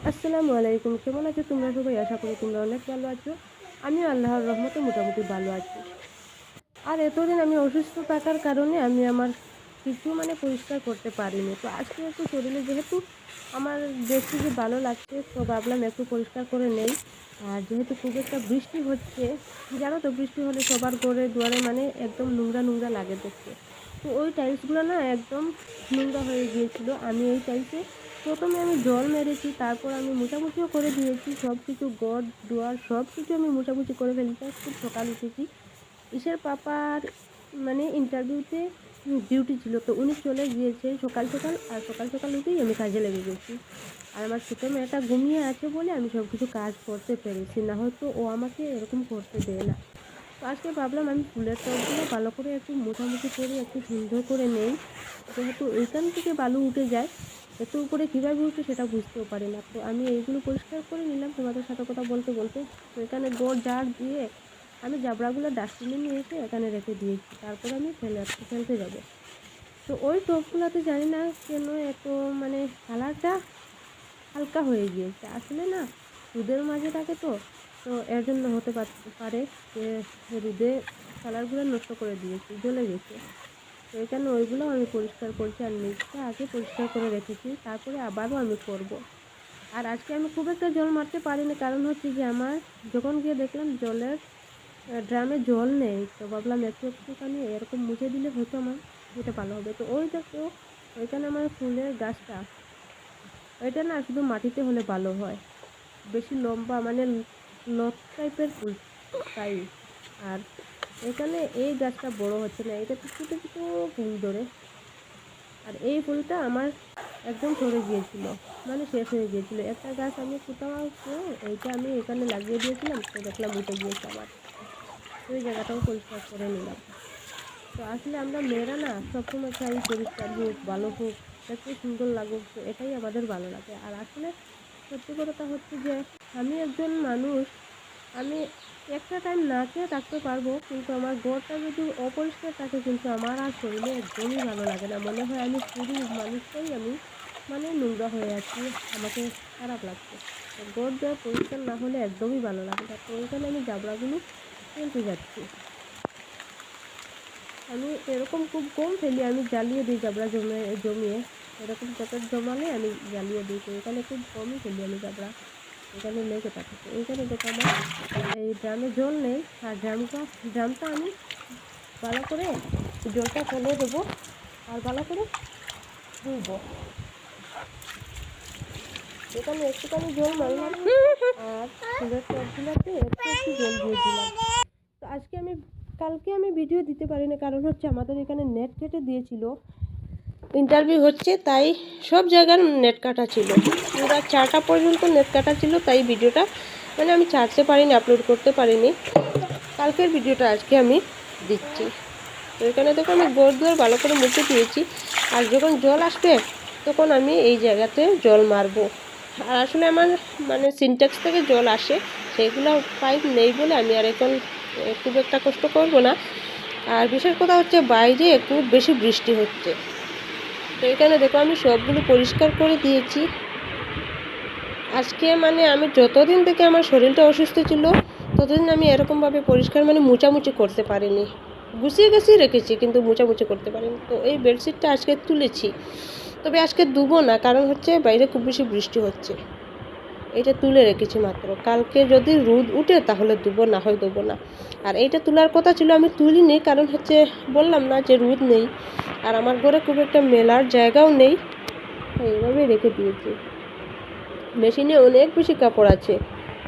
আসসালামু আলাইকুম। কেমন আছো তোমরা সবাই? আশা করি তোমরা অনেক ভালো আছো। আমিও আল্লাহর রহমতে মোটামুটি ভালো আছি। আর এতদিন আমি অসুস্থ থাকার কারণে আমি আমার কিছু পরিষ্কার করতে পারিনি। তো আজকে একটু শরীরে যেহেতু আমার দেখছি যে ভালো লাগছে, তো ভাবলাম একটু পরিষ্কার করে নেই। আর যেহেতু খুব একটা বৃষ্টি হচ্ছে, জানো তো বৃষ্টি হলে সবার ঘরে দুয়ারে একদম নোংরা নোংরা লাগে দেখতে। তো ওই টাইলসগুলো না একদম নোংরা হয়ে গিয়েছিল। আমি এই টাইলসে প্রথমে আমি জল মেরেছি, তারপর আমি মোছামুছিও করে দিয়েছি। সব কিছু ঘর দুয়ার সব কিছু আমি মোছামুছি করে ফেলেছি। খুব সকাল উঠেছি, ইসের পাপার ইন্টারভিউতে ডিউটি ছিল, তো উনি চলে গিয়েছে সকাল সকাল। আর সকাল সকাল উঠেই আমি কাজে লেগে গেছি। আর আমার ছোটো মেয়েটা ঘুমিয়ে আছে বলে আমি সব কিছু কাজ করতে পেরেছি, না হয়তো ও আমাকে এরকম করতে দেয় না। তো আজকে ভাবলাম আমি ফুলের টবগুলো ভালো করে একটু মোছামুছি করে একটু সুন্দর করে নেই, যেহেতু ওইখান থেকে বালু উঠে যায়। এত উপরে কীভাবে উঠে সেটা বুঝতেও পারি না। তো আমি এইগুলো পরিষ্কার করে নিলাম তোমাদের সাথে কথা বলতে বলতে। তো এখানে গোড় ঝাড় দিয়ে আমি জাবড়াগুলো ডাস্টবিনে নিয়ে এসে এখানে রেখে দিয়েছি, তারপর আমি ফেলতে যাব। তো ওই টবগুলোতে জানি না কেন এত কালারটা হালকা হয়ে গিয়েছে। আসলে না, রোদের মাঝে থাকে তো, তো এর জন্য হতে পারে যে রোদে কালারগুলো নষ্ট করে দিয়েছি, জ্বলে গেছে। তো এখানে ওইগুলো আমি পরিষ্কার করছি, আর নিচটা আগে পরিষ্কার করে রেখেছি, তারপরে আবারও আমি করব। আর আজকে আমি খুব একটা জল মারতে পারিনি, কারণ হচ্ছে যে আমার যখন গিয়ে দেখলাম ড্রামে জল নেই। তো ভাবলাম একটুখানি এরকম মুছে দিলে হয়তো আমার এটা ভালো হবে। তো ওই দেখো, ওইখানে আমার ফুলের গাছটা, ওইটা না শুধু মাটিতে হলে ভালো হয়, বেশি লম্বা লত টাইপের ফুল তাই। আর এখানে এই গাছটা বড় হচ্ছে না, এটা তো ছোটো ছোটো ফুল ধরে। আর এই ফুলটা আমার একদম সরে গিয়েছিল, শেষ হয়ে গিয়েছিল। একটা গাছ আমি কোথাও এইটা আমি এখানে লাগিয়ে দিয়েছিলাম, তো দেখলাম উঠে গিয়েছে আবার। তো এই জায়গাটাও পরিষ্কার করে নিলাম। তো আসলে আমরা মেয়েরা না সবসময় চাই পরিষ্কার হোক, ভালো হোক, দেখতে সুন্দর লাগুক, তো এটাই আমাদের ভালো লাগে। আর আসলে সত্যি কথা হচ্ছে যে আমি একজন মানুষ, আমি একটা টাইম না খেয়ে থাকতে পারবো, কিন্তু আমার ঘরটা যদি অপরিষ্কার থাকে কিন্তু আমার আর শরীরে একদমই ভালো লাগে না। মনে হয় আমি পুরো মানুষটাই আমি নোংরা হয়ে আছি, আমাকে খারাপ লাগছে। তো ঘর দেওয়া পরিষ্কার না হলে একদমই ভালো লাগে না। তো ওইখানে আমি জাবড়াগুলো ফেলতে যাচ্ছি। আমি এরকম খুব কম ফেলি, আমি জ্বালিয়ে দিই জাবড়া জমিয়ে এরকম প্যাকেট জমালে আমি জ্বালিয়ে দিই। তো এখানে খুব কমই ফেলি আমি জাবড়া, এখানে লেগে থাকে। তো এইখানে দেখো আমার এই ড্রামে জল নেই, আর ড্রামটা আমি ভালো করে জলটা ফেলে দেবো আর ভালো করে ধুবো। এখানে একটুখানি জল মারলাম আর ফুলের টবগুলোতে একটু একটু জল দিয়ে দিলাম। তো কালকে আমি ভিডিও দিতে পারিনি, কারণ হচ্ছে আমাদের এখানে নেট কেটে দিয়েছিল, ইন্টারভিউ হচ্ছে, তাই সব জায়গার নেট কাটা ছিল। পুরো 4টা পর্যন্ত নেট কাটা ছিল, তাই ভিডিওটা আমি ছাড়তে পারিনি, আপলোড করতে পারিনি। কালকের ভিডিওটা আজকে আমি দিচ্ছি। তো এখানে দেখো আমি ঘর দুয়ার ভালো করে মুছে দিয়েছি। আর যখন জল আসবে তখন আমি এই জায়গাতে জল মারবো। আর আসলে আমার সিনটেক্স থেকে জল আসে, সেইগুলো পাইপ নেই বলে আমি আর এখন খুব একটা কষ্ট করব না। আর বিশেষ কথা হচ্ছে বাইরে খুব বেশি বৃষ্টি হচ্ছে। তো এখানে দেখো আমি সবগুলো পরিষ্কার করে দিয়েছি। আজকে আমি যতদিন থেকে আমার শরীরটা অসুস্থ ছিল ততদিন আমি এরকমভাবে পরিষ্কার মোছামুছি করতে পারিনি। গুছিয়ে রেখেছি কিন্তু মোছামুছি করতে পারিনি। তো এই বেডশিটটা আজকে তুলেছি, তবে আজকে ধুবো না, কারণ হচ্ছে বাইরে খুব বেশি বৃষ্টি হচ্ছে। এটা তুলে রেখেছি মাত্র, কালকে যদি রোদ উঠে তাহলে ধুবো, না হয় ধুবো না। আর এইটা তোলার কথা ছিল, আমি তুলিনি, কারণ হচ্ছে বললাম না যে রোদ নেই, আর আমার ঘরে খুব একটা মেলার জায়গাও নেই, এইভাবে রেখে দিয়েছি। মেশিনে অনেক বেশি কাপড় আছে,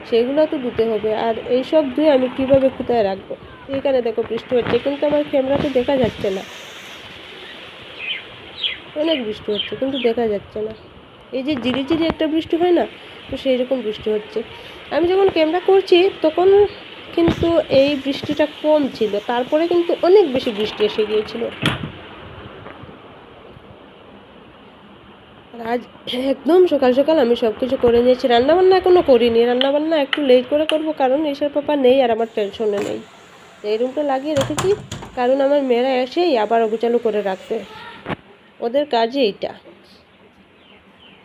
সেগুলো তো ধুতে হবে, আর এইসব ধুয়ে আমি কিভাবে কোথায় রাখবো। এইখানে দেখো বৃষ্টি হচ্ছে, কিন্তু আমার ক্যামেরাতে দেখা যাচ্ছে না, অনেক বৃষ্টি হচ্ছে কিন্তু দেখা যাচ্ছে না। এই যে ঝিরিঝিরি একটা বৃষ্টি হয় না, তো সেই রকম বৃষ্টি হচ্ছে। আমি যখন ক্যামেরা করছি তখন কিন্তু এই বৃষ্টিটা কম ছিল, তারপরে কিন্তু অনেক বেশি বৃষ্টি এসে গিয়েছিল। আর আজ একদম সকাল সকাল আমি সব কিছু করে নিয়েছি। রান্নাবান্না এখনও করিনি, রান্নাবান্না একটু লেট করে করব, কারণ ঈশার পাপা নেই আর আমার টেনশনে নেই। এই রুমটা লাগিয়ে রেখেছি, কারণ আমার মেয়েরা এসেই আবার অগুচালু করে রাখবে, ওদের কাজই এইটা।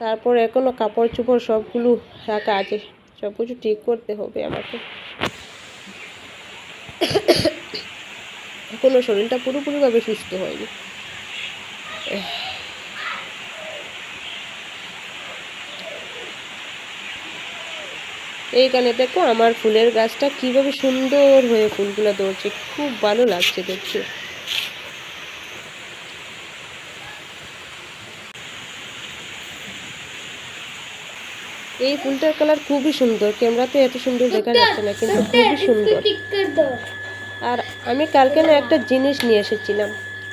তারপর এখনও কাপড় চোপড় সবগুলো রাখা আছে, সব কিছু ঠিক করতে হবে আমাকে। এখনও শরীরটা পুরোপুরিভাবে সুস্থ হয়নি। এইখানে দেখো আমার ফুলের গাছটা কিভাবে সুন্দর হয়ে ফুলগুলো ধরছে, খুব ভালো লাগছে দেখতে। এই ফুলটার কালার খুবই সুন্দর, ক্যামেরাতে এত সুন্দর দেখা যাচ্ছে না, কিন্তু খুবই সুন্দর। আর আমি কালকে না একটা জিনিস নিয়ে এসেছিলাম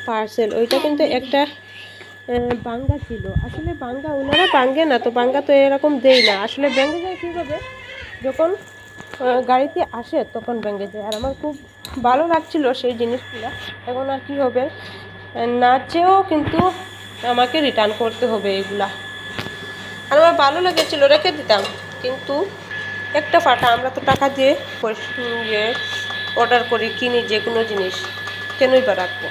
পার্সেল, ওইটা কিন্তু একটা বাঙ্গা ছিল। আসলে বাঙ্গা ওনারা বাঙ্গে না, তো বাঙ্গা তো এরকম দেই না, আসলে ভেঙে যায় কীভাবে, যখন গাড়িতে আসে তখন ভেঙে যায়। আর আমার খুব ভালো লাগছিল সেই জিনিসগুলো। এখন আর কী হবে, না চেয়েও কিন্তু আমাকে রিটার্ন করতে হবে এগুলা। আর আমার ভালো লেগেছিল, রেখে দিতাম, কিন্তু একটা ফাটা। আমরা তো টাকা দিয়ে অর্ডার করি, কিনি যে কোনো জিনিস, কেনই বা রাখবো।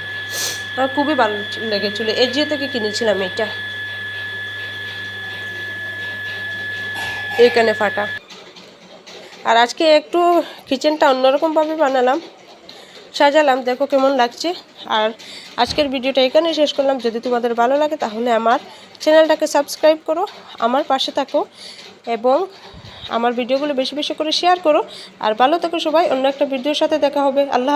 আমার খুবই ভালো লেগেছিলো, এজিও থেকে কিনেছিলাম এটা। এইখানে ফাটা। আর আজকে একটু কিচেনটা অন্যরকমভাবে বানালাম, সাজালাম, দেখো কেমন লাগছে। আর আজকের ভিডিওটা এখানে শেষ করলাম। যদি তোমাদের ভালো লাগে তাহলে আমার চ্যানেলটাকে সাবস্ক্রাইব করো, আমার পাশে থাকো, এবং আমার ভিডিওগুলো বেশি বেশি করে শেয়ার করো। আর ভালো থেকো সবাই, অন্য একটা ভিডিওর সাথে দেখা হবে। আল্লাহ।